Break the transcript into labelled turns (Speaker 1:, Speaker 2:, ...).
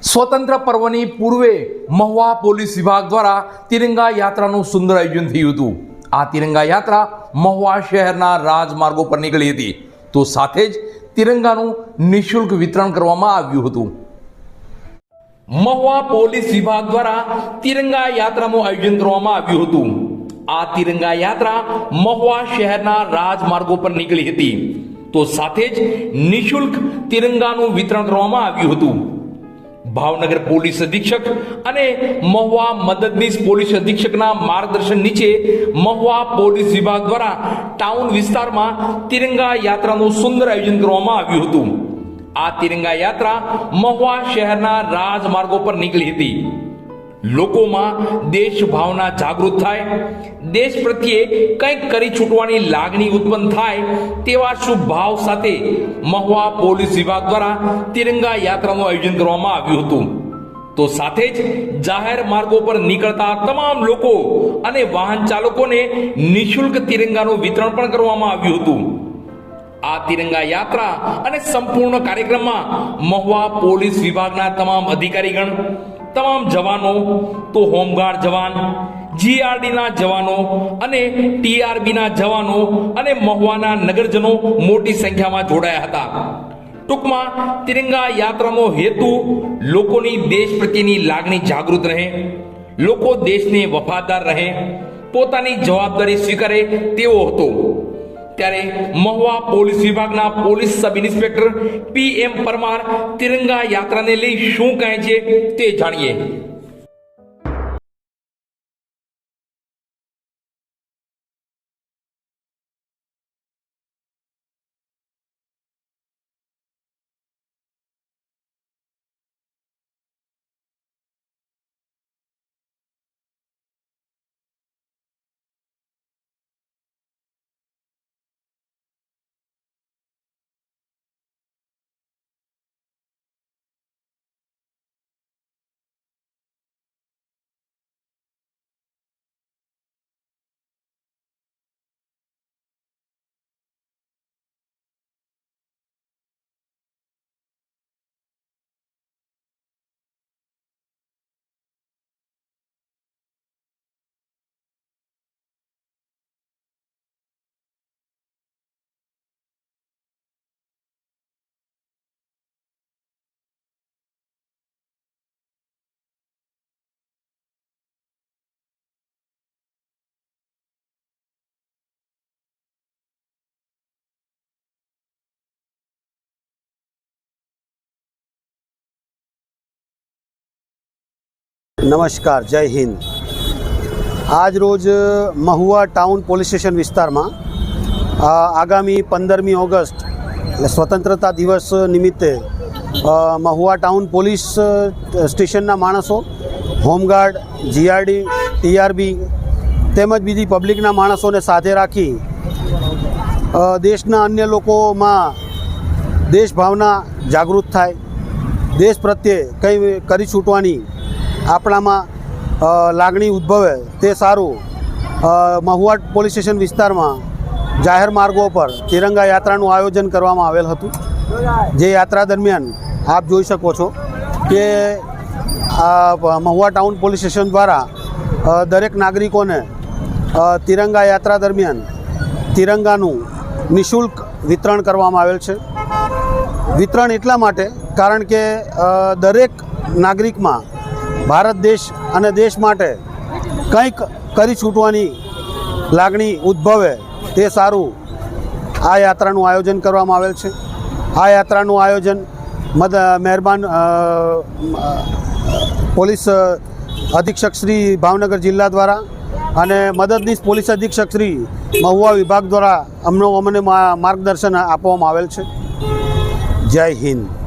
Speaker 1: સ્વતંત્ર પર્વની પૂર્વે મહુવા પોલીસ વિભાગ દ્વારા તિરંગા યાત્રાનું સુંદર આયોજન થયું હતું। આ તિરંગા યાત્રા મહુવા શહેરના રાજમાર્ગો પર નીકળી હતી, તો સાથે જ તિરંગાનું નિઃશુલ્ક વિતરણ કરવામાં આવ્યું હતું। મહુવા પોલીસ વિભાગ દ્વારા તિરંગા યાત્રાનું આયોજન કરવામાં આવ્યું હતું। આ તિરંગા યાત્રા મહુવા શહેરના રાજમાર્ગો પર નીકળી હતી, તો સાથે જ નિઃશુલ્ક તિરંગાનું વિતરણ કરવામાં આવ્યું હતું। ભાવનગર પોલીસ અધિક્ષક અને મહુવા મદદનીશ પોલીસ અધિક્ષકના માર્ગદર્શન નીચે મહુવા પોલીસ વિભાગ દ્વારા ટાઉન વિસ્તારમાં તિરંગા યાત્રાનું સુંદર આયોજન કરવામાં આવ્યું હતું। આ તિરંગા યાત્રા મહુવા શહેરના રાજમાર્ગો પર નીકળી હતી। લોકોમાં દેશ ભાવના જાગૃત થાય, દેશ પ્રત્યે કંઈક કરી છૂટવાની લાગણી ઉત્પન્ન થાય તેવા શુભ ભાવ સાથે મહુવા પોલીસ વિભાગ દ્વારા તિરંગા યાત્રાનું આયોજન કરવામાં આવ્યું હતું। તો સાથે જ જાહેર માર્ગો પર નીકળતા તમામ લોકો અને વાહન ચાલકોને નિઃશુલ્ક તિરંગાનું વિતરણ પણ કરવામાં આવ્યું હતું। આ તિરંગા યાત્રા અને સંપૂર્ણ કાર્યક્રમમાં મહુવા પોલીસ વિભાગના તમામ અધિકારીગણ, તમામ જવાનો, તો હોમગાર્ડ જવાન, જીઆરડીના જવાનો અને ટીઆરબીના જવાનો અને મહુવાના નગરજનો મોટી સંખ્યામાં જોડાયા હતા। ટૂંકમાં તિરંગા યાત્રાનો હેતુ લોકોની દેશ પ્રત્યેની લાગણી જાગૃત રહે, લોકો દેશને વફાદાર રહે, પોતાની જવાબદારી સ્વીકારે તેવો હતો। ત્યારે મહુવા પોલીસ વિભાગના police sub inspector PM Parmar તિરંગા યાત્રાને લઈ શું કહે છે તે જાણીએ।
Speaker 2: નમસ્કાર, જય હિન્દ। આજ રોજ મહુવા ટાઉન પોલીસ સ્ટેશન વિસ્તારમાં આગામી 15મી ઓગસ્ટ એટલે સ્વતંત્રતા દિવસ નિમિત્તે મહુવા ટાઉન પોલીસ સ્ટેશનના માણસો, હોમગાર્ડ, જીઆરડી, ટીઆરબી તેમજ બીજી પબ્લિકના માણસોને સાથે રાખી દેશના અન્ય લોકોમાં દેશ ભાવના જાગૃત થાય, દેશ પ્રત્યે કંઈ કરી છૂટવાની આપણામાં લાગણી ઉદ્ભવે તે સારું મહુવા પોલીસ સ્ટેશન વિસ્તારમાં જાહેર માર્ગો પર તિરંગા યાત્રાનું આયોજન કરવામાં આવેલ હતું। જે યાત્રા દરમિયાન આપ જોઈ શકો છો કે મહુવા ટાઉન પોલીસ સ્ટેશન દ્વારા દરેક નાગરિકોને તિરંગા યાત્રા દરમિયાન તિરંગાનું નિઃશુલ્ક વિતરણ કરવામાં આવેલ છે। વિતરણ એટલા માટે કારણ કે દરેક નાગરિકમાં ભારત દેશ અને દેશ માટે કંઈક કરી છૂટવાની લાગણી ઉદ્ભવે તે સારું આ યાત્રાનું આયોજન કરવામાં આવેલ છે। આ યાત્રાનું આયોજન મહેરબાન પોલીસ અધિક્ષક શ્રી ભાવનગર જિલ્લા દ્વારા અને મદદનીશ પોલીસ અધિક્ષક શ્રી મહુવા વિભાગ દ્વારા અમને માર્ગદર્શન આપવામાં આવેલ છે। જય હિન્દ।